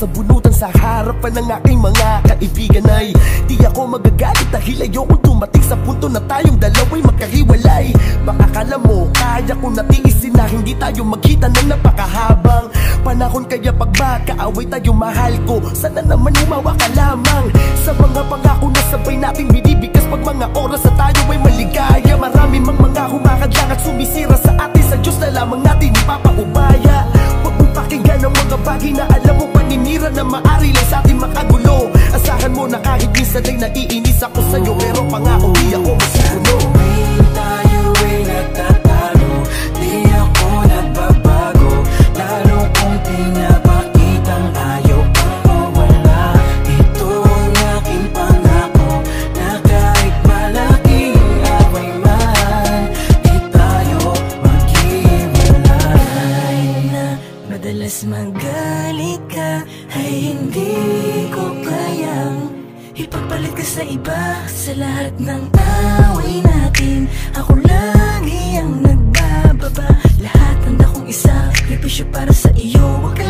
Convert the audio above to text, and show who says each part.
Speaker 1: sa bunutan sa harapan ng aking mga kaibigan ay di ako magagalit dahil ayoko dumating sa punto na tayong dalawa'y magkahiwalay. Baka akala mo kaya ko natiisin na hindi tayo magkita ng napakahabang panahon, kaya pag magkaaway tayo mahal ko, sana naman umawa ka lamang sa mga pangako na sabay nating binibigkas pag mga oras na tayo ay maligaya. Marami mang mga humakadlang at sumisira sa atin, sa Diyos na lamang natin ipapaubaya. Huwag mong pakinggan ang mga bagay na alam mo paninira na maari lang sa atin makagulo. Asahan mo na kahit minsan ay naiinis ako sa'yo, pero pangako di ako masigulo.
Speaker 2: Tayo ay nagtatalo, di ako nagbabago, lalo kung pinapakitang ayaw kang mawala. Ito ang aking pangako, na kahit malaking away man, di tayo maghiwalay. Na madalas magalit ka ay hindi ko kayang ipagpalit ka sa iba. Sa lahat ng away natin, ako lagi ang nagbababa. Lahat handa kong isakripisyo para sa iyo. Wag ka